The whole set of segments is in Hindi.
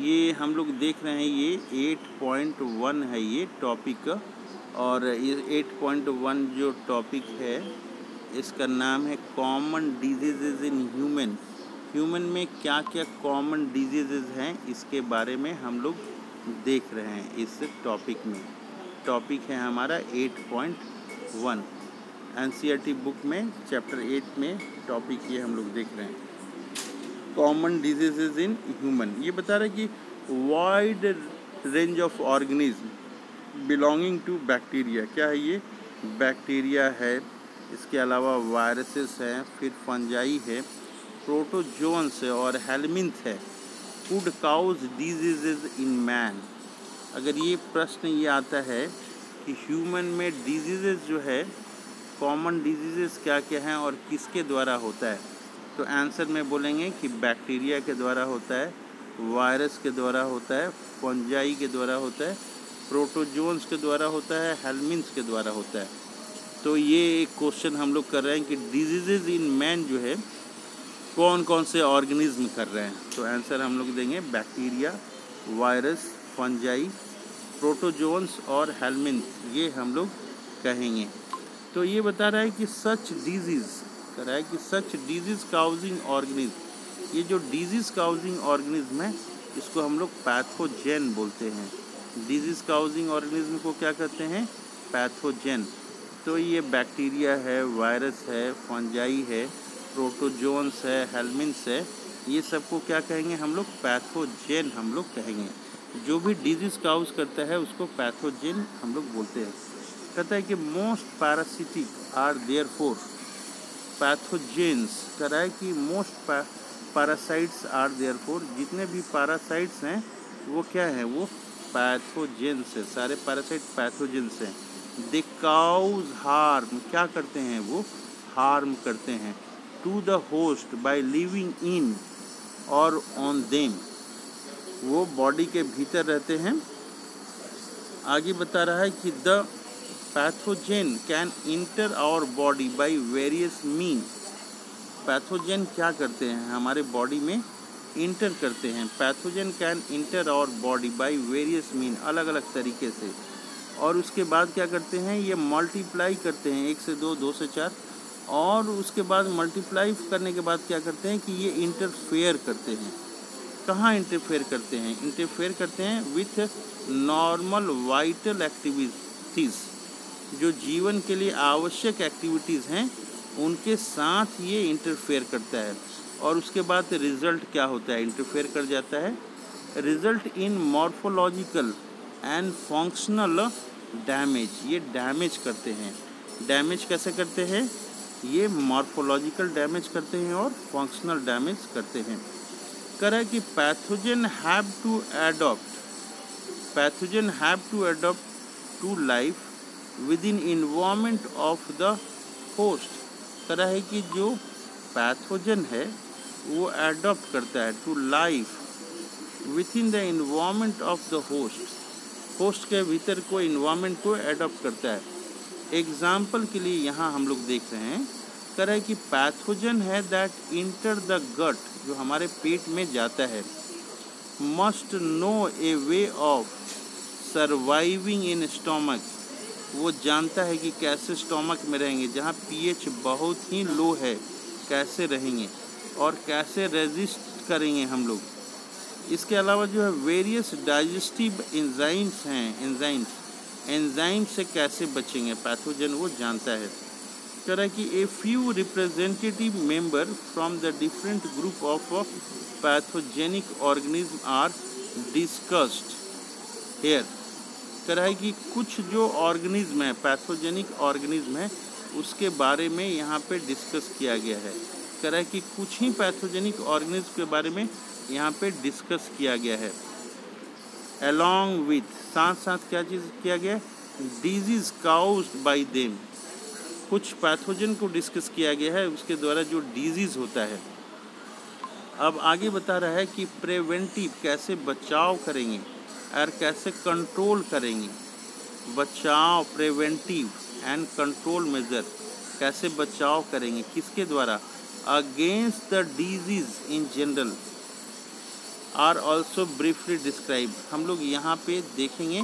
ये हम लोग देख रहे हैं, ये 8.1 है ये टॉपिक। और ये 8.1 जो टॉपिक है इसका नाम है कॉमन डिजीज़ इन ह्यूमन में क्या क्या कॉमन डिजीज़ हैं इसके बारे में हम लोग देख रहे हैं इस टॉपिक में। टॉपिक है हमारा 8.1 एनसीईआरटी बुक में चैप्टर 8 में टॉपिक ये हम लोग देख रहे हैं कॉमन डिजीज़ इन ह्यूमन। ये बता रहा है कि wide range of organism belonging to bacteria. क्या है ये? बैक्टीरिया है, इसके अलावा वायरसेस हैं, फिर फंजाई है, प्रोटोजोन्स है और हेलमिन्थ है। Could cause disease in man. अगर ये प्रश्न ये आता है कि ह्यूमन में डिजीज़ जो है कॉमन डिजीज़ क्या क्या हैं और किसके द्वारा होता है, तो आंसर में बोलेंगे कि बैक्टीरिया के द्वारा होता है, वायरस के द्वारा होता है, फंजाई के द्वारा होता है, प्रोटोजोन्स के द्वारा होता है, हेलमिन्थ के द्वारा होता है। तो ये एक क्वेश्चन हम लोग कर रहे हैं कि डिजीज़ इन मैन जो है कौन कौन से ऑर्गेनिज्म कर रहे हैं। तो आंसर हम लोग देंगे बैक्टीरिया, वायरस, फंजाई, प्रोटोजोन्स और हेलमिन्थ, ये हम लोग कहेंगे। तो ये बता रहा है कि सच डिजीज़ कर रहा है कि सच डिजीज़ काउजिंग ऑर्गेनिज्म, ये जो डिजीज़ काउजिंग ऑर्गेनिज्म है इसको हम लोग पैथोजेन बोलते हैं। डिजीज़ काउजिंग ऑर्गेनिज्म को क्या कहते हैं? पैथोजेन। तो ये बैक्टीरिया है, वायरस है, फंजाई है, प्रोटोजोन्स है, हेलमिन्थ्स है, ये सबको क्या कहेंगे हम लोग? पैथोजेन हम लोग कहेंगे। जो भी डिजीज़ काउज करता है उसको पैथोजेन हम लोग बोलते हैं। कहता है कि most parasitic are therefore pathogens. कह रहा है कि मोस्ट पैरासाइट्स आर देयरफॉर, जितने भी पैरासाइट्स हैं वो क्या हैं? वो पैथोजेन्स है। सारे पैरासाइट पैथोजेन्स हैं। दे काउज हार्म, क्या करते हैं? वो हार्म करते हैं to the host by living in or on them, वो बॉडी के भीतर रहते हैं। आगे बता रहा है कि the pathogen can enter our body by various mean. Pathogen क्या करते हैं? हमारे बॉडी में इंटर करते हैं। Pathogen can enter our body by various mean, अलग अलग तरीके से। और उसके बाद क्या करते हैं? ये मल्टीप्लाई करते हैं, 1 से 2, 2 से 4, और उसके बाद मल्टीप्लाई करने के बाद क्या करते हैं कि ये इंटरफेयर करते हैं। कहाँ इंटरफेयर करते हैं? इंटरफेयर करते हैं विथ नॉर्मल वाइटल एक्टिविटीज़, जो जीवन के लिए आवश्यक एक्टिविटीज़ हैं उनके साथ ये इंटरफेयर करता है। और उसके बाद रिज़ल्ट क्या होता है? इंटरफेयर कर जाता है, result in morphological and functional damage. ये डैमेज करते हैं। डैमेज कैसे करते हैं? ये मॉर्फोलॉजिकल डैमेज करते हैं और फंक्शनल डैमेज करते हैं। कह रहा है कि pathogen have to adopt to life within environment of the host. कह रहा है कि जो पैथोजन है वो एडॉप्ट करता है to life within the environment of the host के भीतर को इन्वायरमेंट को एडॉप्ट करता है। एग्जाम्पल के लिए यहाँ हम लोग देख रहे हैं, कह रहा है कि पैथोजन है दैट इंटर द गट, जो हमारे पेट में जाता है, must know A way of surviving in stomach. वो जानता है कि कैसे स्टोमक में रहेंगे, जहाँ पीएच बहुत ही लो है, कैसे रहेंगे और कैसे रेजिस्ट करेंगे हम लोग। इसके अलावा जो है वेरियस डाइजेस्टिव एंजाइम्स हैं, एंजाइम से कैसे बचेंगे पैथोजन वो जानता है। कह रहा है कि a few representative member from the different group of pathogenic organism are discussed here. कह रहा है कि कुछ जो ऑर्गेनिज्म है, पैथोजेनिक ऑर्गेनिज्म है, उसके बारे में यहाँ पे डिस्कस किया गया है। कह रहा है कि कुछ ही पैथोजेनिक ऑर्गेनिज्म के बारे में यहाँ पे डिस्कस किया गया है। अलॉन्ग विथ, साथ साथ क्या चीज़ किया गया? Disease caused bye them. कुछ पैथोजन को डिस्कस किया गया है, उसके द्वारा जो डिजीज़ होता है। अब आगे बता रहा है कि प्रिवेंटिव, कैसे बचाव करेंगे और कैसे कंट्रोल करेंगे। बचाव, प्रिवेंटिव एंड कंट्रोल मेजर, कैसे बचाव करेंगे, किसके द्वारा? Against the disease in general, are also briefly describe. हम लोग यहाँ पे देखेंगे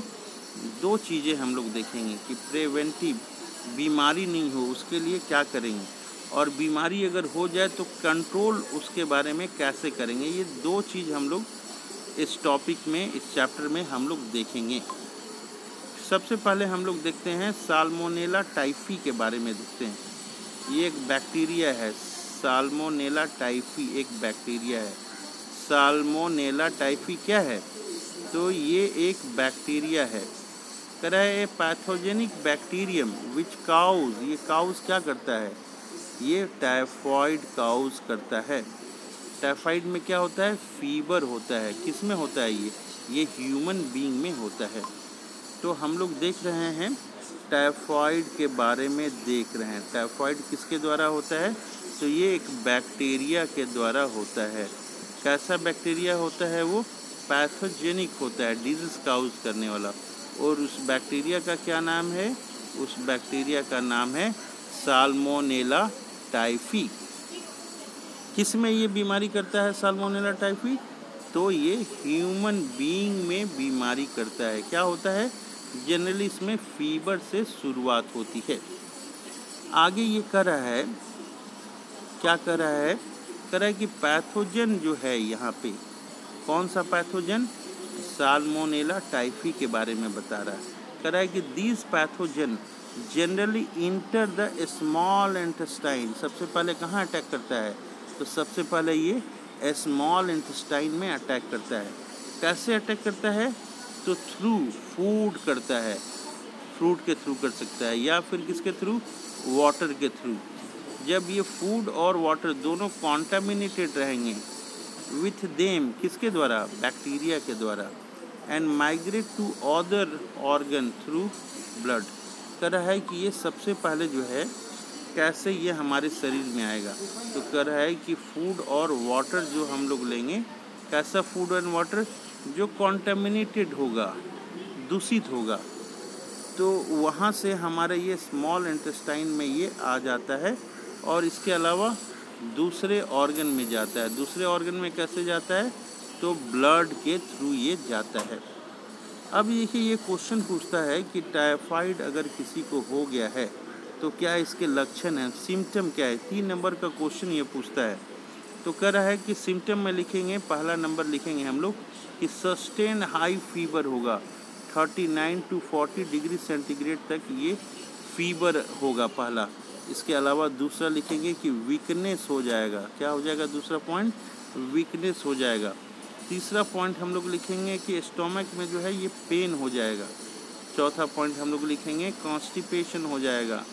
दो चीज़ें हम लोग देखेंगे कि प्रिवेंटिव, बीमारी नहीं हो उसके लिए क्या करेंगे, और बीमारी अगर हो जाए तो कंट्रोल उसके बारे में कैसे करेंगे। ये दो चीज़ हम लोग इस टॉपिक में, इस चैप्टर में हम लोग देखेंगे। सबसे पहले हम लोग देखते हैं साल्मोनेला टाइफी के बारे में देखते हैं। ये एक बैक्टीरिया है, साल्मोनेला टाइफी एक बैक्टीरिया है। साल्मोनेला टाइफी क्या है? तो ये एक बैक्टीरिया है। कह रहा है पैथोजेनिक बैक्टीरियम विच काउज, ये काउज क्या करता है? ये टाइफॉइड काउज करता है। टाइफाइड में क्या होता है? फीवर होता है। किस में होता है ये ह्यूमन बीइंग में होता है। तो हम लोग देख रहे हैं टाइफॉइड के बारे में देख रहे हैं। टाइफॉइड किसके द्वारा होता है? तो ये एक बैक्टीरिया के द्वारा होता है। कैसा बैक्टीरिया होता है? वो पैथोजेनिक होता है, डिजीज काउज करने वाला। और उस बैक्टीरिया का क्या नाम है? उस बैक्टीरिया का नाम है साल्मोनेला टाइफी। किस में ये बीमारी करता है साल्मोनेला टाइफी? तो ये ह्यूमन बीइंग में बीमारी करता है। क्या होता है? जनरली इसमें फीवर से शुरुआत होती है। आगे ये कर रहा है, क्या कर रहा है? कर रहा है कि पैथोजन जो है यहाँ पे, कौन सा पैथोजन? साल्मोनेला टाइफी के बारे में बता रहा है। कह रहा है कि these pathogen generally enter the small intestine. सबसे पहले कहाँ अटैक करता है? तो सबसे पहले ये स्मॉल इंटेस्टाइन में अटैक करता है। कैसे अटैक करता है? तो थ्रू फूड करता है, फ्रूट के थ्रू कर सकता है, या फिर किसके थ्रू? वाटर के थ्रू। जब ये फूड और वाटर दोनों कॉन्टामिनेटेड रहेंगे विथ देम, किसके द्वारा? बैक्टीरिया के द्वारा, and migrate to other organ through blood. कह रहा है कि ये सबसे पहले जो है कैसे ये हमारे शरीर में आएगा? तो कह रहा है कि फूड और वाटर जो हम लोग लेंगे, कैसा फूड एंड वाटर? जो कॉन्टामिनेटेड होगा, दूषित होगा, तो वहाँ से हमारे ये स्मॉल इंटेस्टाइन में ये आ जाता है, और इसके अलावा दूसरे ऑर्गन में जाता है। दूसरे ऑर्गन में कैसे जाता है? तो ब्लड के थ्रू ये जाता है। अब देखिए ये क्वेश्चन पूछता है कि टाइफाइड अगर किसी को हो गया है तो क्या इसके लक्षण हैं, सिम्टम क्या है? 3 नंबर का क्वेश्चन ये पूछता है। तो कह रहा है कि सिम्टम में लिखेंगे, पहला नंबर लिखेंगे हम लोग कि सस्टेन हाई फीवर होगा, 39 to 40 डिग्री सेंटीग्रेड तक ये फीवर होगा पहला। इसके अलावा दूसरा लिखेंगे कि वीकनेस हो जाएगा। क्या हो जाएगा? दूसरा पॉइंट वीकनेस हो जाएगा। तीसरा पॉइंट हम लोग लिखेंगे कि स्टोमक में जो है ये पेन हो जाएगा। चौथा पॉइंट हम लोग लिखेंगे कॉन्स्टिपेशन हो जाएगा,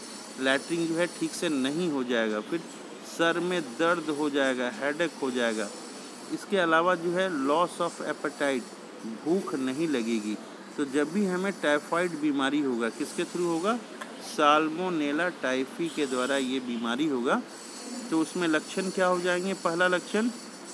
लैट्रिन जो है ठीक से नहीं हो जाएगा, फिर सर में दर्द हो जाएगा, हेडेक हो जाएगा। इसके अलावा जो है लॉस ऑफ एपेटाइट, भूख नहीं लगेगी। तो जब भी हमें टाइफाइड बीमारी होगा, किसके थ्रू होगा? साल्मोनेला टाइफी के द्वारा ये बीमारी होगा। तो उसमें लक्षण क्या हो जाएंगे? पहला लक्षण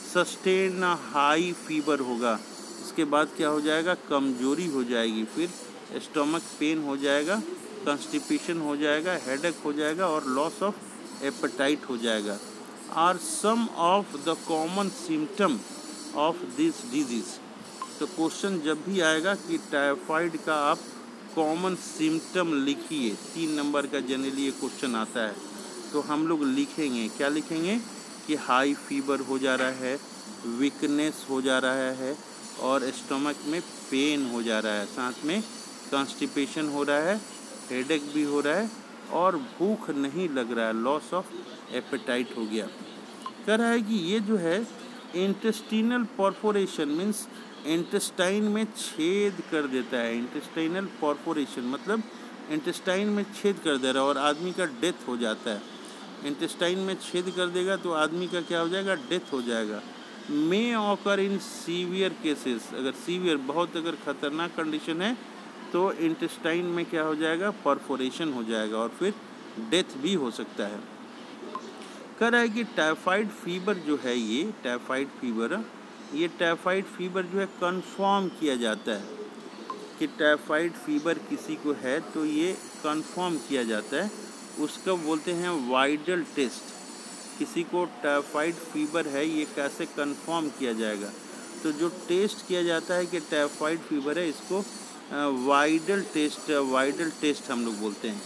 सस्टेन हाई फीवर होगा। इसके बाद क्या हो जाएगा? कमजोरी हो जाएगी, फिर स्टोमक पेन हो जाएगा, कॉन्स्टिपेशन हो जाएगा, हेडेक हो जाएगा, और लॉस ऑफ एपेटाइट हो जाएगा। Are some of the common symptom of this disease. तो क्वेश्चन जब भी आएगा कि टाइफाइड का आप कॉमन सिम्टम लिखिए, 3 नंबर का जनरली ये क्वेश्चन आता है। तो हम लोग लिखेंगे, क्या लिखेंगे? कि हाई फीवर हो जा रहा है, वीकनेस हो जा रहा है, और स्टोमक में पेन हो जा रहा है, साथ में कॉन्स्टिपेशन हो रहा है, हेडेक भी हो रहा है, और भूख नहीं लग रहा है, लॉस ऑफ एपेटाइट हो गया। कह रहा है कि ये जो है इंटेस्टिनल परफोरेशन मीन्स इंटेस्टाइन में छेद कर देता है। इंटेस्टाइनल परफोरेशन मतलब इंटेस्टाइन में छेद कर दे रहा है और आदमी का डेथ हो जाता है। इंटेस्टाइन में छेद कर देगा तो आदमी का क्या हो जाएगा? डेथ हो जाएगा। मे ऑकर इन सीवियर केसेस, अगर सीवियर बहुत अगर खतरनाक कंडीशन है तो इंटेस्टाइन में क्या हो जाएगा? परफोरेशन हो जाएगा और फिर डेथ भी हो सकता है। कह रहा है कि टाइफाइड फीवर जो है ये टाइफाइड फीवर जो है कंफर्म किया जाता है कि टाइफाइड फीवर किसी को है तो ये कंफर्म किया जाता है। उसका बोलते हैं वाइडल टेस्ट। किसी को टाइफाइड फीवर है ये कैसे कंफर्म किया जाएगा? तो जो टेस्ट किया जाता है कि टाइफाइड फीवर है, इसको वाइडल टेस्ट हम लोग बोलते हैं।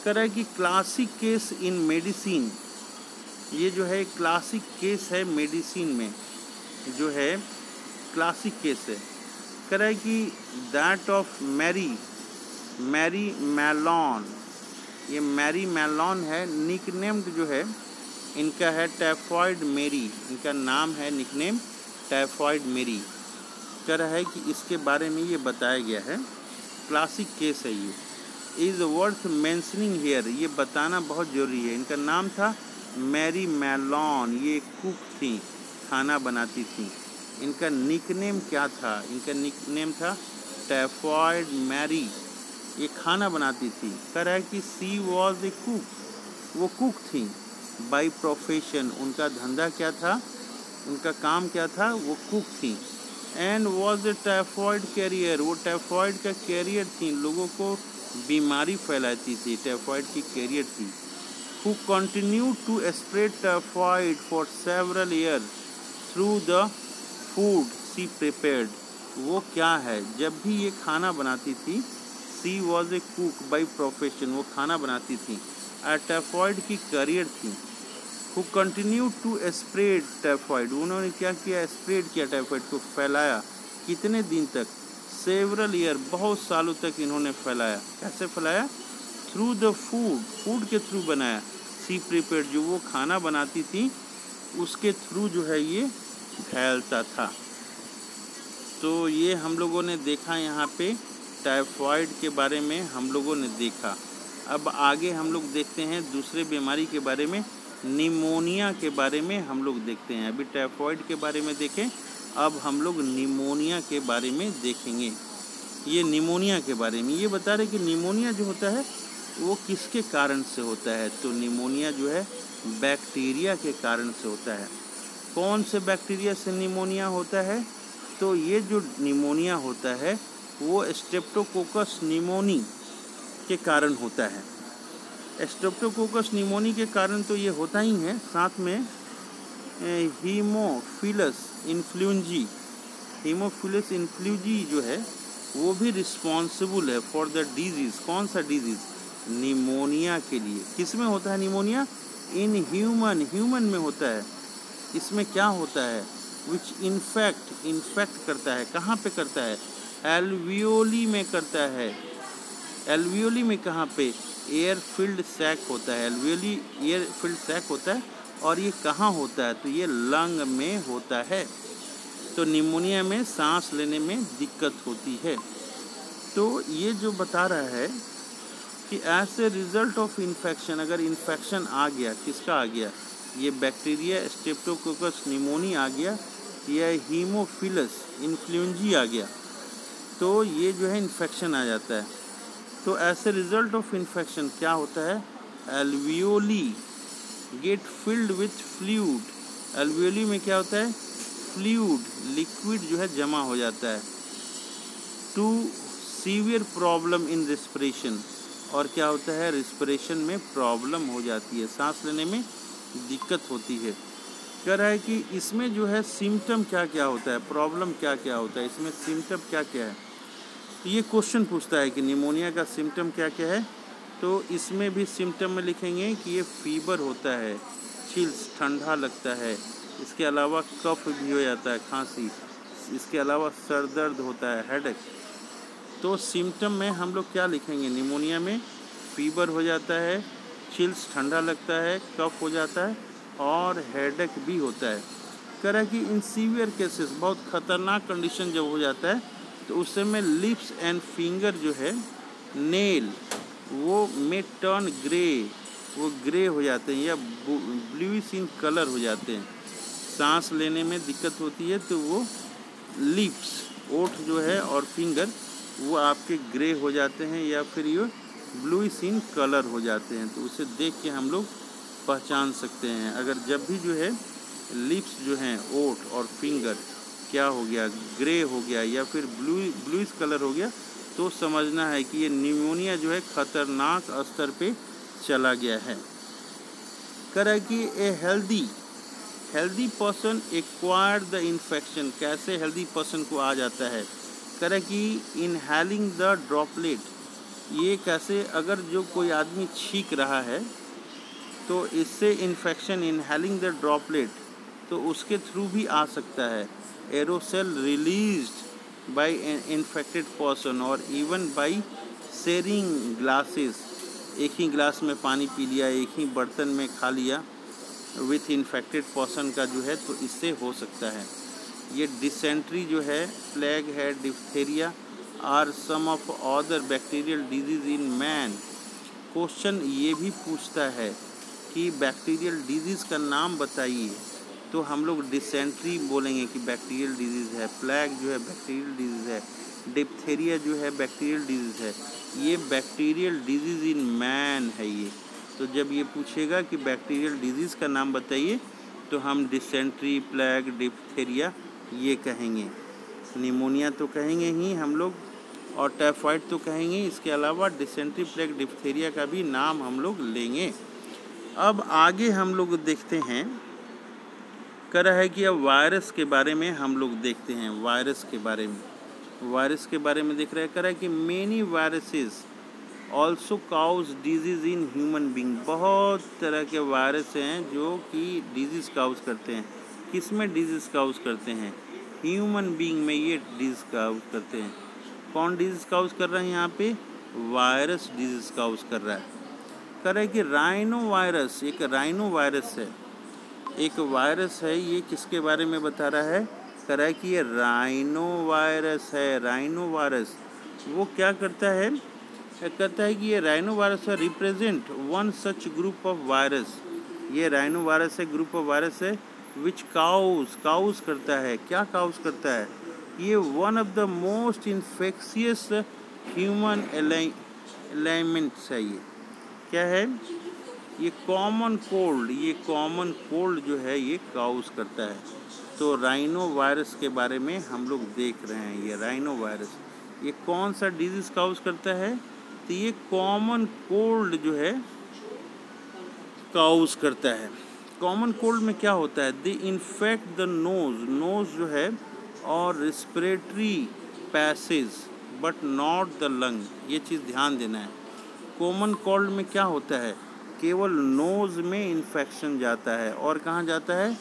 कह रहा है कि क्लासिक केस इन मेडिसिन, ये जो है क्लासिक केस है मेडिसिन में, जो है क्लासिक केस है। कह रहा है कि दैट ऑफ मैरी मैलॉन, ये मैरी मैलॉन है, निकनेम्ड जो है इनका है टाइफाइड मेरी, इनका नाम है निकनेम टाइफाइड मेरी। कह रहा है कि इसके बारे में ये बताया गया है, क्लासिक केस है ये। इज़ वर्थ मेंशनिंग हियर, ये बताना बहुत ज़रूरी है। इनका नाम था मैरी मैलॉन, ये कुक थी, खाना बनाती थी। इनका निकनेम क्या था? इनका निकनेम था टाइफाइड मैरी, ये खाना बनाती थी। कह रहा है कि सी वॉज ए कुक, वो कुक थी। बाय प्रोफेशन, उनका धंधा क्या था, उनका काम क्या था, वो कुक थी। And was a typhoid carrier, वो टाइफाइड का कैरियर थी, लोगों को बीमारी फैलाती थी, टाइफाइड की कैरियर थी। Who continue to spread typhoid for several year through the food she prepared, वो क्या है, जब भी ये खाना बनाती थी, she was a cook by profession, वो खाना बनाती थी, टाइफाइड की कैरियर थी। Who continue to spread typhoid, उन्होंने क्या किया, स्प्रेड किया टाइफाइड को, फैलाया। कितने दिन तक? सेवरल ईयर, बहुत सालों तक इन्होंने फैलाया। कैसे फैलाया? थ्रू द फूड, फूड के थ्रू बनाया। सी प्रिपेयर्ड, जो वो खाना बनाती थी उसके थ्रू जो है ये फैलता था। तो ये हम लोगों ने देखा, यहाँ पे टाइफाइड के बारे में हम लोगों ने देखा। अब आगे हम लोग देखते हैं दूसरे बीमारी के बारे में, निमोनिया के बारे में हम लोग देखते हैं। अभी टाइफाइड के बारे में देखें, अब हम लोग निमोनिया के बारे में देखेंगे। ये निमोनिया के बारे में ये बता रहे कि निमोनिया जो होता है वो किसके कारण से होता है। तो निमोनिया जो है बैक्टीरिया के कारण से होता है। कौन से बैक्टीरिया से निमोनिया होता है? तो ये जो निमोनिया होता है वो स्ट्रेप्टोकोकस निमोनी के कारण होता है। स्ट्रेप्टोकोकस निमोनी के कारण तो ये होता ही है, साथ में हीमोफिलस इन्फ्लुएंजी, हीमोफिलस इन्फ्लुएंजी जो है वो भी रिस्पॉन्सिबल है फॉर द डिजीज़। कौन सा डिजीज़? निमोनिया के लिए। किस में होता है निमोनिया? इन ह्यूमन में होता है। इसमें क्या होता है? विच इन्फेक्ट करता है। कहाँ पे करता है? एल्वियोली में करता है। एल्वियोली में कहाँ पे? एयर फिल्ड सैक होता है, एल्वियोली एयर फिल्ड सैक होता है। और ये कहाँ होता है? तो ये लंग में होता है। तो निमोनिया में सांस लेने में दिक्कत होती है। तो ये जो बता रहा है कि as a result of infection, अगर इन्फेक्शन आ गया, किसका आ गया? ये बैक्टीरिया स्ट्रेप्टोकोकस निमोनी आ गया या हीमोफिलस इन्फ्लुएंजी आ गया, तो ये जो है इन्फेक्शन आ जाता है। तो as a result of infection क्या होता है? Alveoli get filled with fluid. Alveoli में क्या होता है? फ्लूइड, लिक्विड जो है जमा हो जाता है। To severe problem in respiration, और क्या होता है? रेस्पिरेशन में प्रॉब्लम हो जाती है, सांस लेने में दिक्कत होती है। कह रहा है कि इसमें जो है सिम्टम क्या क्या होता है, प्रॉब्लम क्या क्या होता है, इसमें सिम्टम क्या क्या है। ये क्वेश्चन पूछता है कि निमोनिया का सिम्टम क्या क्या है। तो इसमें भी सिम्टम में लिखेंगे कि ये फीवर होता है, चिल्स, ठंडा लगता है। इसके अलावा कफ भी हो जाता है, खांसी। इसके अलावा सर दर्द होता है, हेडेक। तो सिम्टम में हम लोग क्या लिखेंगे? निमोनिया में फीवर हो जाता है, चिल्स, ठंडा लगता है, कफ हो जाता है और हेडेक भी होता है। कह रहा है कि इन सीवियर केसेस, बहुत ख़तरनाक कंडीशन जब हो जाता है तो उस समय लिप्स एंड फिंगर जो है, नेल, वो में टर्न ग्रे, वो ग्रे हो जाते हैं या ब्लूइश इन कलर हो जाते हैं। सांस लेने में दिक्कत होती है तो वो लिप्स, ओठ जो है और फिंगर, वो आपके ग्रे हो जाते हैं या फिर ये ब्लूइश इन कलर हो जाते हैं। तो उसे देख के हम लोग पहचान सकते हैं। अगर जब भी जो है लिप्स जो हैं, ओठ और फिंगर क्या हो गया, ग्रे हो गया या फिर ब्लूइश कलर हो गया, तो समझना है कि ये निमोनिया जो है ख़तरनाक स्तर पे चला गया है। कह रहा है कि a healthy person acquire the infection, कैसे हेल्दी पर्सन को आ जाता है, कह रहा है कि इनहेलिंग द ड्रॉपलेट, ये कैसे, अगर जो कोई आदमी छींक रहा है तो इससे इन्फेक्शन, इनहेलिंग द ड्रॉपलेट, तो उसके थ्रू भी आ सकता है। Aerosol released by infected person और इवन बाय शेयरिंग ग्लासेस, एक ही ग्लास में पानी पी लिया, एक ही बर्तन में खा लिया विथ इन्फेक्टेड पर्सन का जो है, तो इससे हो सकता है। ये डिसेंट्री जो है, प्लेग है, diphtheria are some of other bacterial disease in man. Question ये भी पूछता है कि बैक्टीरियल डिजीज़ का नाम बताइए, तो हम लोग डिसेंट्री बोलेंगे कि बैक्टीरियल डिजीज़ है, प्लेग जो है बैक्टीरियल डिजीज़ है, डिप्थीरिया जो है बैक्टीरियल डिजीज़ है, ये बैक्टीरियल डिजीज़ इन मैन है ये। तो जब ये पूछेगा कि बैक्टीरियल डिजीज़ का नाम बताइए, तो हम डिसेंट्री, प्लेग, डिप्थीरिया ये कहेंगे। निमोनिया तो कहेंगे ही हम लोग, और टाइफाइड तो कहेंगे। इसके अलावा डिसेंट्री, प्लेग, डिप्थीरिया का भी नाम हम लोग लेंगे। अब आगे हम लोग देखते हैं, कह रहा है कि अब वायरस के बारे में हम लोग देखते हैं। वायरस के बारे में, वायरस के बारे में देख रहे हैं, कह रहा है कि many viruses also cause disease in human being. बहुत तरह के वायरस हैं जो कि डिजीज़ काउज करते हैं। किस में डिजीज़ काउज करते हैं? ह्यूमन बींग में ये डिजीज़ काउज करते हैं। कौन डिजीज़ काउज कर रहा है यहाँ पे? वायरस डिजीज़ काउज कर रहा है। कह रहा है कि राइनो वायरस, एक राइनो वायरस है, एक वायरस है, ये किसके बारे में बता रहा है? कह रहा है कि ये राइनो वायरस है। राइनो वायरस वो क्या करता है? कहता है कि ये राइनो वायरस है, represent one such group of virus. ये राइनो वायरस है, ग्रुप ऑफ वायरस है विच काउज करता है। क्या काउज करता है? ये one of the most infectious human elements है। ये क्या है? ये कॉमन कोल्ड, ये कॉमन कोल्ड जो है ये काउज करता है। तो राइनो वायरस के बारे में हम लोग देख रहे हैं। ये राइनो वायरस ये कौन सा डिजीज़ काउज करता है? तो ये कॉमन कोल्ड जो है काउज करता है। कॉमन कोल्ड में क्या होता है? दे इन्फेक्ट द नोज जो है और respiratory passage but not the lung. ये चीज़ ध्यान देना है। कॉमन कोल्ड में क्या होता है? केवल नोज़ में इन्फेक्शन जाता है। और कहाँ जाता है?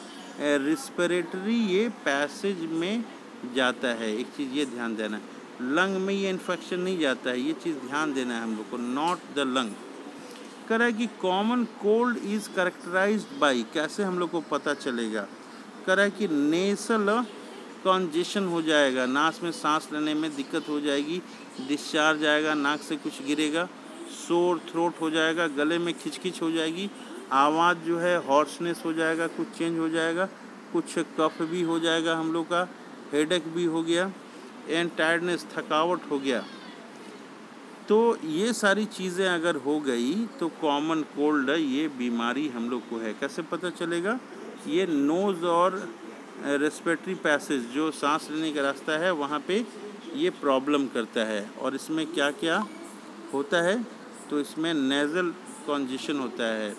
रिस्पिरेटरी ये पैसेज में जाता है। एक चीज़ ये ध्यान देना है, लंग में ये इन्फेक्शन नहीं जाता है। ये चीज़ ध्यान देना है हम लोग को, नॉट द लंग। कह रहा है कि common cold is characterized by, कैसे हम लोग को पता चलेगा? कह रहा है कि नेसल कॉन्जेशन हो जाएगा, नाक में सांस लेने में दिक्कत हो जाएगी, डिस्चार्ज आएगा, नाक से कुछ गिरेगा, सोर थ्रोट हो जाएगा, गले में खिचखिच हो जाएगी, आवाज़ जो है हॉर्सनेस हो जाएगा, कुछ चेंज हो जाएगा, कुछ कफ भी हो जाएगा हम लोग का, हेडेक भी हो गया, एंड टायर्डनेस, थकावट हो गया। तो ये सारी चीज़ें अगर हो गई तो कॉमन कोल्ड ये बीमारी हम लोग को है। कैसे पता चलेगा? ये नोज़ और रेस्पिरेटरी पैसेज जो सांस लेने का रास्ता है वहाँ पे ये प्रॉब्लम करता है। और इसमें क्या क्या होता है? तो इसमें नेज़ल कॉन्जेशन होता है,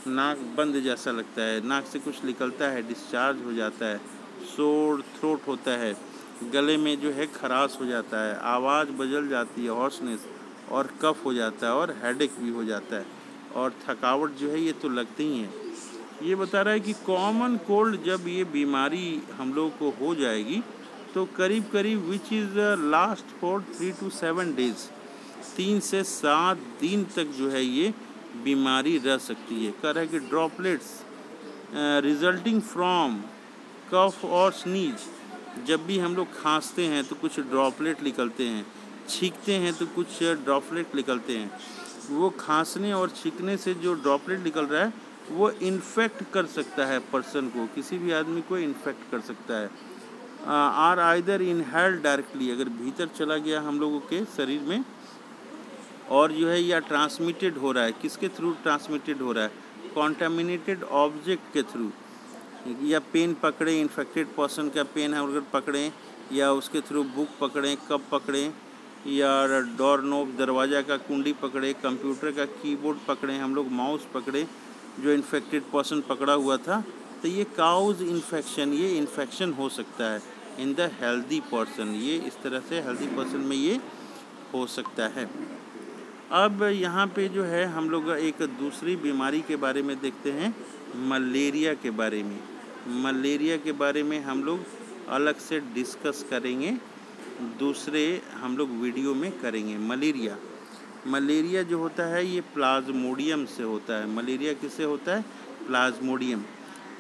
नाक बंद जैसा लगता है, नाक से कुछ निकलता है, डिस्चार्ज हो जाता है, सोर थ्रोट होता है, गले में जो है खराश हो जाता है, आवाज़ बदल जाती है, हॉर्सनेस, और कफ हो जाता है, और हेडेक भी हो जाता है, और थकावट जो है ये तो लगती ही है। ये बता रहा है कि कॉमन कोल्ड जब ये बीमारी हम लोग को हो जाएगी तो करीब करीब which is last for 3 to 7 days, 3 से 7 दिन तक जो है ये बीमारी रह सकती है। कह रहा है कि ड्रॉपलेट्स रिजल्टिंग फ्रॉम कफ और स्नीज, जब भी हम लोग खांसते हैं तो कुछ ड्रॉपलेट निकलते हैं, छींकते हैं तो कुछ ड्रॉपलेट निकलते हैं। वो खांसने और छींकने से जो ड्रॉपलेट निकल रहा है वो इन्फेक्ट कर सकता है पर्सन को, किसी भी आदमी को इन्फेक्ट कर सकता है। आर आइदर इनहेल्ड डायरेक्टली, अगर भीतर चला गया हम लोगों के शरीर में, और जो है या ट्रांसमिटेड हो रहा है, किसके थ्रू ट्रांसमिटेड हो रहा है? कॉन्टामिनेटेड ऑब्जेक्ट के थ्रू, या पेन पकड़े, इन्फेक्टेड पर्सन का पेन है अगर पकड़ें, या उसके थ्रू बुक पकड़ें, कप पकड़ें, या डोर नोब, दरवाज़ा का कुंडी पकड़े, कंप्यूटर का कीबोर्ड पकड़े हम लोग, माउस पकड़े, जो इन्फेक्टेड पर्सन पकड़ा हुआ था तो ये काउज इन्फेक्शन, ये इन्फेक्शन हो सकता है इन द हेल्दी पर्सन, ये इस तरह से हेल्दी पर्सन में ये हो सकता है। अब यहाँ पे जो है हम लोग एक दूसरी बीमारी के बारे में देखते हैं, मलेरिया के बारे में। मलेरिया के बारे में हम लोग अलग से डिस्कस करेंगे, दूसरे हम लोग वीडियो में करेंगे। मलेरिया जो होता है ये प्लाज्मोडियम से होता है। मलेरिया किससे होता है? प्लाज्मोडियम।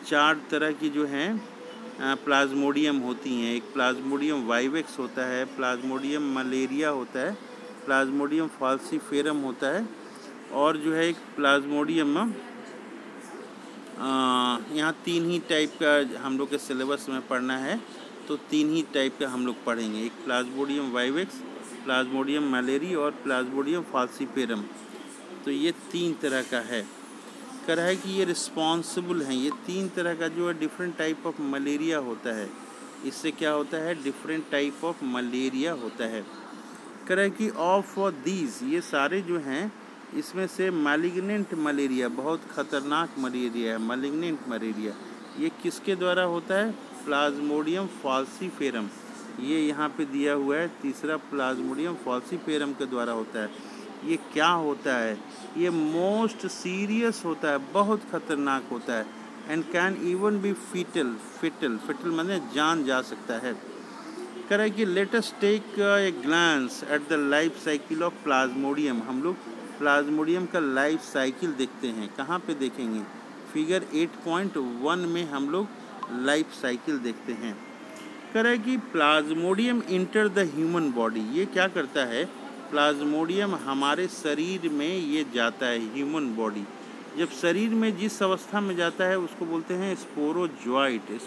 4 तरह की जो हैं प्लाज्मोडियम होती हैं। एक प्लाज्मोडियम वाइवेक्स होता है, प्लाज्मोडियम मलेरिया होता है, प्लाज्मोडियम फाल्सीफेरम होता है, और जो है एक प्लाज्मोडियम यहाँ 3 ही टाइप का हम लोग के सिलेबस में पढ़ना है, तो 3 ही टाइप का हम लोग पढ़ेंगे। एक प्लाज्मोडियम वाइवेक्स, प्लाज्मोडियम मलेरी और प्लाज्मोडियम फाल्सीफेरम। तो ये 3 तरह का है। कह रहा है कि ये रिस्पॉन्सिबल हैं, ये 3 तरह का जो है डिफरेंट टाइप ऑफ मलेरिया होता है। इससे क्या होता है? डिफरेंट टाइप ऑफ मलेरिया होता है। कह रहा है कि ऑफ दीज, ये सारे जो हैं इसमें से मैलिग्नेंट मलेरिया, बहुत ख़तरनाक मलेरिया है, मैलिग्नेंट मलेरिया, ये किसके द्वारा होता है? Plasmodium falciparum. ये यहाँ पे दिया हुआ है, तीसरा प्लाज्मोडियम फाल्सीफेरम के द्वारा होता है। ये क्या होता है? ये मोस्ट सीरियस होता है, बहुत खतरनाक होता है, and can even be fatal माने जान जा सकता है। कह रहा है कि let us take a glance at the life cycle of plasmodium. हम लोग प्लाज्मोडियम का लाइफ साइकिल देखते हैं। कहाँ पे देखेंगे? फिगर 8.1 में हम लोग लाइफ साइकिल देखते हैं। कह रहा है कि Plasmodium enter the human body. ये क्या करता है? प्लाज्मोडियम हमारे शरीर में ये जाता है, ह्यूमन बॉडी। जब शरीर में जिस अवस्था में जाता है उसको बोलते हैं स्पोरोजोइट।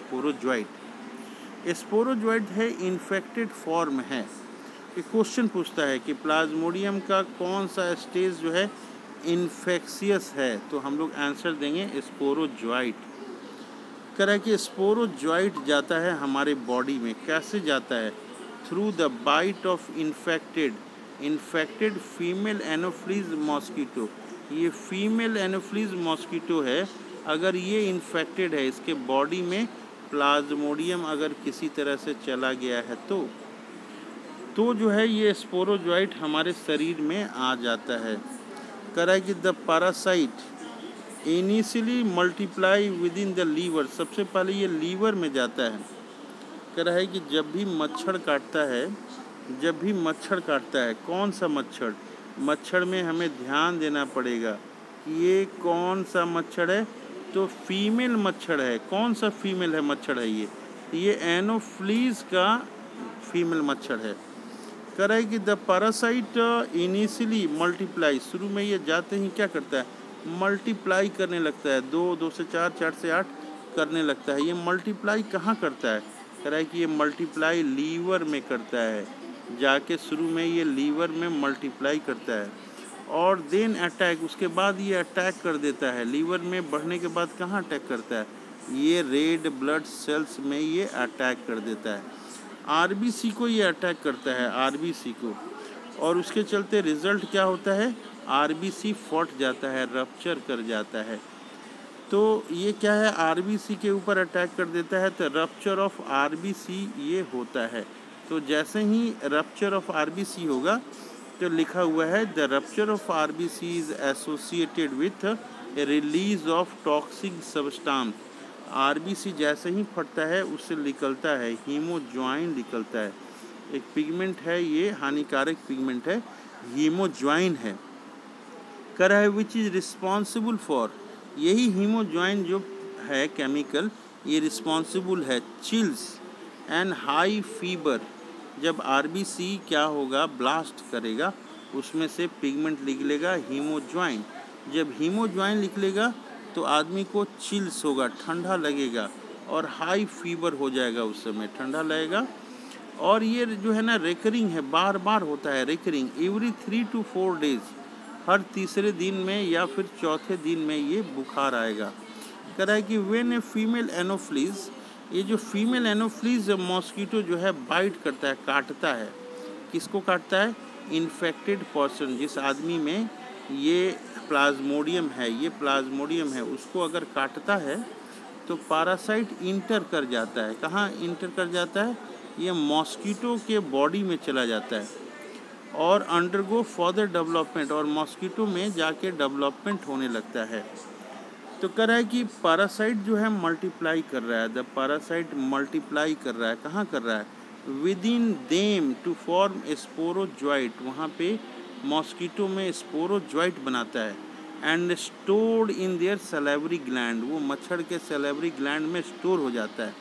स्पोरोजोइट है, इन्फेक्टेड फॉर्म है। एक क्वेश्चन पूछता है कि प्लाज्मोडियम का कौन सा स्टेज जो है इन्फेक्शियस है, तो हम लोग आंसर देंगे स्पोरोजोइट। कह रहा है कि स्पोरोजोइट जाता है हमारे बॉडी में। कैसे जाता है? Through the bite of infected female anopheles mosquito. ये फीमेल एनोफ्लीज मॉस्किटो है, अगर ये इन्फेक्टेड है, इसके बॉडी में प्लाज्मोडियम अगर किसी तरह से चला गया है तो जो है ये स्पोरोजोइट हमारे शरीर में आ जाता है। कह रहा है कि the parasite initially multiply within the liver. सबसे पहले ये लीवर में जाता है। कह रहा है कि जब भी मच्छर काटता है, कौन सा मच्छर में हमें ध्यान देना पड़ेगा कि ये कौन सा मच्छर है, तो फीमेल मच्छर है। कौन सा फीमेल है मच्छर है? ये एनोफ्लीज का फीमेल मच्छर है। कह रहा है कि द पैरासाइट इनिशियली मल्टीप्लाई, शुरू में ये जाते ही क्या करता है? मल्टीप्लाई करने लगता है, 2 से 4, 4 से 8 करने लगता है। ये मल्टीप्लाई कहाँ करता है? कह रहा है कि ये मल्टीप्लाई लीवर में करता है, जाके शुरू में ये लीवर में मल्टीप्लाई करता है, और देन अटैक, उसके बाद ये अटैक कर देता है। लीवर में बढ़ने के बाद कहाँ अटैक करता है? ये रेड ब्लड सेल्स में ये अटैक कर देता है। आरबीसी को ये अटैक करता है, आरबीसी को, और उसके चलते रिजल्ट क्या होता है? आरबीसी फट जाता है, रप्चर कर जाता है। तो ये क्या है? आरबीसी के ऊपर अटैक कर देता है, तो रप्चर ऑफ आरबीसी ये होता है। तो जैसे ही रप्चर ऑफ आरबीसी होगा तो लिखा हुआ है the rupture of RBC is associated with release of toxic substance. RBC जैसे ही फटता है उससे निकलता है हीमोज्वाइन, निकलता है एक पिगमेंट है, ये हानिकारक पिगमेंट है, हीमोज्वाइन है। कह रहा है विच इज रिस्पॉन्सिबल फॉर, यही हीमोज्वाइन जो है केमिकल, ये रिस्पॉन्सिबल है चिल्स एंड हाई फीवर। जब आरबीसी क्या होगा? ब्लास्ट करेगा, उसमें से पिगमेंट निकलेगा हीमोज्वाइन। जब हीमोज्वाइन निकलेगा तो आदमी को चिल्स होगा, ठंडा लगेगा, और हाई फीवर हो जाएगा, उस समय ठंडा लगेगा। और ये जो है ना रेकरिंग है, बार बार होता है रेकरिंग, एवरी 3 to 4 डेज, हर तीसरे दिन में या फिर चौथे दिन में ये बुखार आएगा। कह रहा है कि व्हेन ए फीमेल एनोफ्लीज, ये जो फीमेल एनोफ्लीज मॉस्किटो जो है बाइट करता है, काटता है, किसको काटता है? इन्फेक्टेड पर्सन, जिस आदमी में ये प्लाज्मोडियम है, उसको अगर काटता है तो पैरासाइट इंटर कर जाता है, कहाँ इंटर कर जाता है, ये मॉस्किटो के बॉडी में चला जाता है और अंडरगो फर्दर डेवलपमेंट, और मॉस्किटो में जाके डेवलपमेंट होने लगता है। तो कह रहा है कि पैरासाइट जो है मल्टीप्लाई कर रहा है, द पैरासाइट मल्टीप्लाई कर रहा है, कहाँ कर रहा है, within them to form sporozoite, वहाँ पे मॉस्किटो में स्पोरोजॉइट बनाता है, and stored in their salivary gland, वो मच्छर के सैलिवरी ग्लैंड में स्टोर हो जाता है।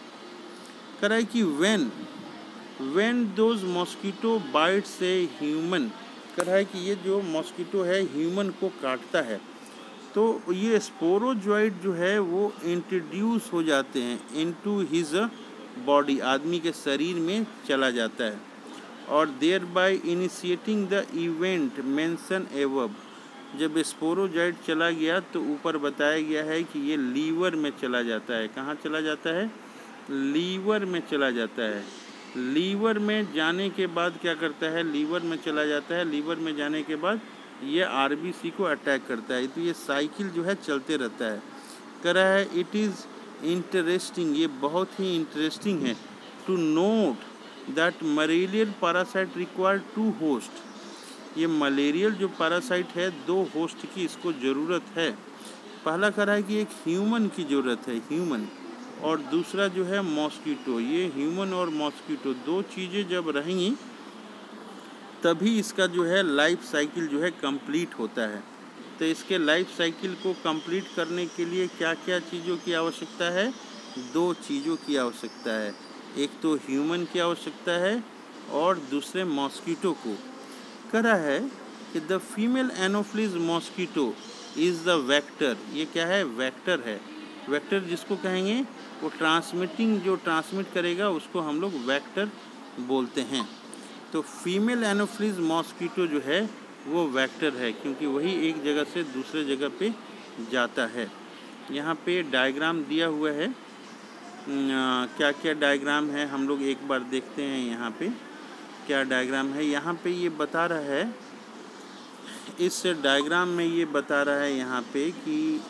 कह रहा है कि when those mosquito bytes a human, कह रहा है कि ये जो मॉस्किटो है ह्यूमन को काटता है तो ये स्पोरोजॉइट जो है वो इंट्रोड्यूस हो जाते हैं इनटू हिज बॉडी, आदमी के शरीर में चला जाता है, और thereby initiating the event mention above, जब स्पोरोजॉइट चला गया तो ऊपर बताया गया है कि ये लीवर में चला जाता है, कहाँ चला जाता है, लीवर में चला जाता है। लीवर में जाने के बाद क्या करता है, लीवर में चला जाता है, लीवर में जाने के बाद ये आरबीसी को अटैक करता है, तो ये साइकिल जो है चलते रहता है। कह रहा है इट इज़ इंटरेस्टिंग, ये बहुत ही इंटरेस्टिंग है, to note that malarial parasite require 2 host, ये मलेरियल जो पैरासाइट है 2 होस्ट की इसको ज़रूरत है। पहला कह रहा है कि एक ह्यूमन की ज़रूरत है, ह्यूमन, और दूसरा जो है मॉस्किटो, ये ह्यूमन और मॉस्किटो 2 चीज़ें जब रहेंगी तभी इसका जो है लाइफ साइकिल जो है कंप्लीट होता है। तो इसके लाइफ साइकिल को कंप्लीट करने के लिए क्या क्या चीज़ों की आवश्यकता है, 2 चीज़ों की आवश्यकता है, एक तो ह्यूमन की आवश्यकता है और दूसरे मॉस्किटो को। कह रहा है कि the female anopheles mosquito is the vector, ये क्या है, वेक्टर है। वेक्टर जिसको कहेंगे वो ट्रांसमिटिंग, जो ट्रांसमिट करेगा उसको हम लोग वेक्टर बोलते हैं। तो फीमेल एनोफिलीज मॉस्किटो जो है वो वेक्टर है, क्योंकि वही एक जगह से दूसरे जगह पे जाता है। यहाँ पे डायग्राम दिया हुआ है, क्या क्या डायग्राम है हम लोग एक बार देखते हैं। यहाँ पे क्या डायग्राम है, यहाँ पे ये बता रहा है, इस डायग्राम में ये बता रहा है यहाँ पे कि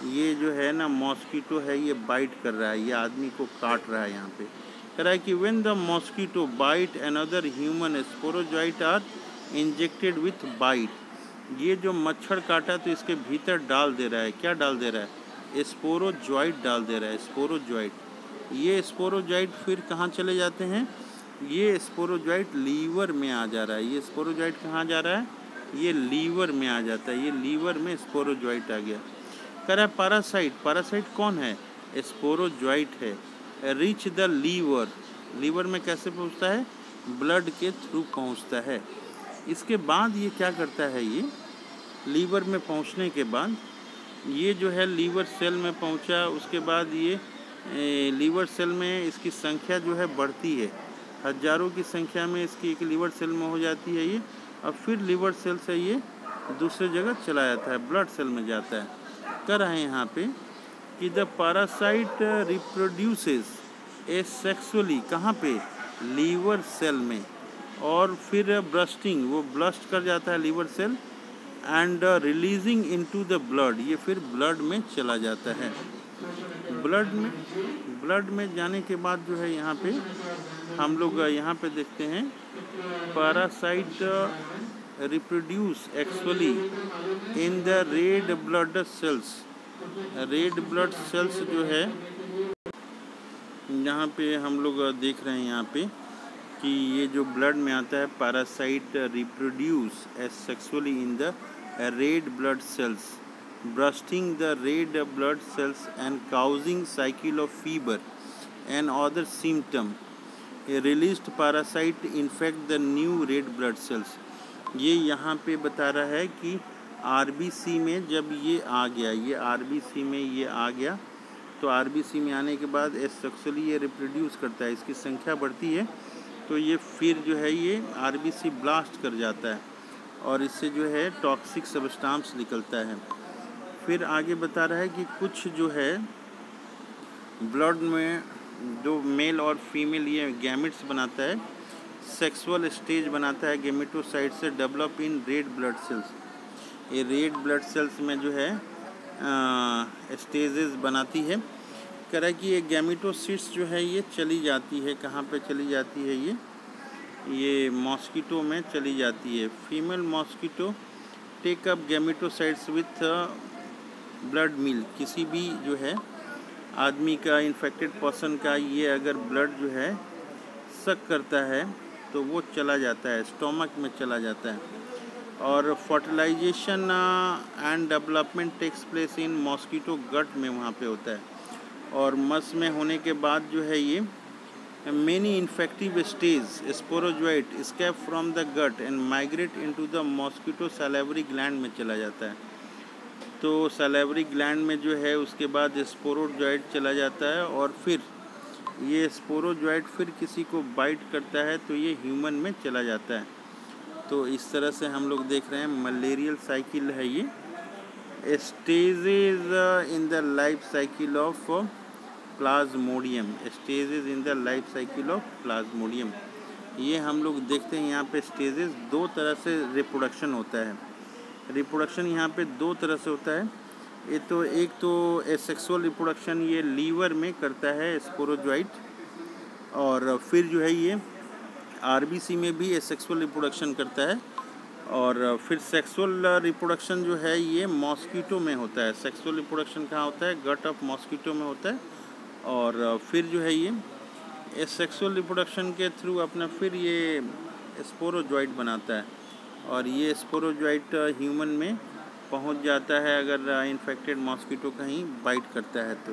ये जो है ना मॉस्किटो है ये बाइट कर रहा है, ये आदमी को काट रहा है। यहाँ पे कह रहा है कि when the mosquito bite another human sporozoite are injected with bite, ये जो मच्छर काटा तो इसके भीतर डाल दे रहा है, क्या डाल दे रहा है, स्पोरोजॉइट डाल दे रहा है, स्पोरोजॉइट। ये स्पोरोजॉइट फिर कहाँ चले जाते हैं, ये स्पोरोजॉइट लीवर में आ जा रहा है, ये स्पोरोजॉइट कहाँ जा रहा है, ये लीवर में आ जाता है, ये लीवर में स्पोरोजॉइट आ गया। कह रहा है पैरासाइट, पैरासाइट कौन है, स्पोरोजॉइट है, रीच द लीवर, लीवर में कैसे पहुंचता है, ब्लड के थ्रू पहुंचता है। इसके बाद ये क्या करता है, ये लीवर में पहुंचने के बाद ये जो है लीवर सेल में पहुंचा, उसके बाद ये लीवर सेल में इसकी संख्या जो है बढ़ती है, हजारों की संख्या में इसकी एक लीवर सेल में हो जाती है ये, और फिर लीवर सेल से ये दूसरे जगह चला जाता है, ब्लड सेल में जाता है। कर रहे हैं यहाँ पे कि द पैरासाइट रिप्रोड्यूसेस एसेक्सुअली, कहाँ पे, लीवर सेल में, और फिर ब्रस्टिंग, वो ब्लस्ट कर जाता है liver cell, and releasing into the blood, ये फिर ब्लड में चला जाता है। ब्लड में जाने के बाद जो है यहाँ पे हम लोग यहाँ पे देखते हैं parasite reproduce actually in the red blood cells, red blood cells जो है यहाँ पे हम लोग देख रहे हैं यहाँ पे कि ये जो ब्लड में आता है parasite reproduce sexually in the red blood cells, bursting the red blood cells and causing cycle of fever and other symptom. A released parasite infect the new red blood cells. ये यहाँ पे बता रहा है कि आरबीसी में जब ये आ गया, ये आरबीसी में ये आ गया, तो आरबीसी में आने के बाद सेक्सुअली ये रिप्रोड्यूस करता है, इसकी संख्या बढ़ती है, तो ये फिर जो है ये आरबीसी ब्लास्ट कर जाता है और इससे जो है टॉक्सिक सब्सटेंस निकलता है। फिर आगे बता रहा है कि कुछ जो है ब्लड में जो मेल और फीमेल ये गैमेट्स बनाता है, सेक्सुअल स्टेज बनाता है गैमेटोसाइट से develop in red blood cells. ये रेड ब्लड सेल्स में जो है स्टेजेस बनाती है कह रहा है कि ये गैमेटोसिट्स जो है ये चली जाती है, कहाँ पे चली जाती है, ये मॉस्किटो में चली जाती है। Female mosquito take up gametocytes with blood milk. किसी भी जो है आदमी का, इन्फेक्टेड पर्सन का, ये अगर ब्लड जो है सक करता है तो वो चला जाता है, स्टोमक में चला जाता है। और fertilization and development takes place in mosquito gut में वहाँ पे होता है। और मस में होने के बाद जो है ये many infective stage sporozoite escape from the gut and migrate into the mosquito salivary gland में चला जाता है। तो सैलिवरी ग्लैंड में जो है उसके बाद स्पोरोजोइट चला जाता है और फिर ये स्पोरोजोइट फिर किसी को बाइट करता है तो ये ह्यूमन में चला जाता है। तो इस तरह से हम लोग देख रहे हैं मलेरियल साइकिल है ये। Stages in the life cycle of Plasmodium, stages in the life cycle of Plasmodium, ये हम लोग देखते हैं। यहाँ पे स्टेजेस दो तरह से रिप्रोडक्शन होता है। रिप्रोडक्शन यहाँ पे दो तरह से होता है। ये तो एक तो एसेक्सुअल रिप्रोडक्शन ये लीवर में करता है स्पोरोजोइट, और फिर जो है ये आरबीसी में भी एसेक्सुअल रिप्रोडक्शन करता है। और फिर सेक्सुअल रिप्रोडक्शन जो है ये मॉस्किटो में होता है। सेक्सुअल रिप्रोडक्शन कहाँ होता है? गट ऑफ मॉस्किटो में होता है। और फिर जो है ये सेक्सुअल रिप्रोडक्शन के थ्रू अपना फिर ये स्पोरोजोइट बनाता है और ये स्पोरोजोइट ह्यूमन में पहुंच जाता है अगर इन्फेक्टेड मॉस्किटो कहीं बाइट करता है तो।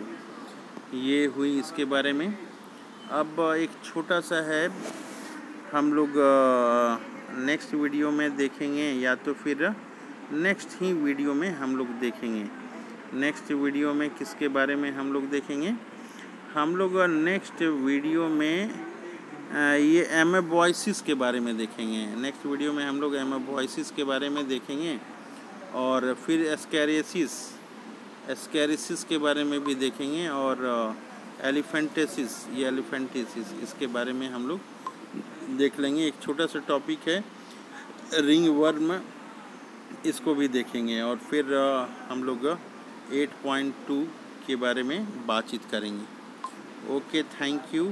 ये हुई इसके बारे में। अब एक छोटा सा है, हम लोग नेक्स्ट वीडियो में देखेंगे या तो फिर नेक्स्ट ही वीडियो में हम लोग देखेंगे। नेक्स्ट वीडियो में किसके बारे में हम लोग देखेंगे? हम लोग नेक्स्ट वीडियो में ये एमेबॉयसिस के बारे में देखेंगे। नेक्स्ट वीडियो में हम लोग एमेबॉयसिस के बारे में देखेंगे और फिर एस्कैरिसिस के बारे में भी देखेंगे और एलिफेंटेसिस, ये एलिफेंटेसिस इसके बारे में हम लोग देख लेंगे। एक छोटा सा टॉपिक है रिंग वर्म, इसको भी देखेंगे और फिर हम लोग 8.2 के बारे में बातचीत करेंगे। Okay, thank you.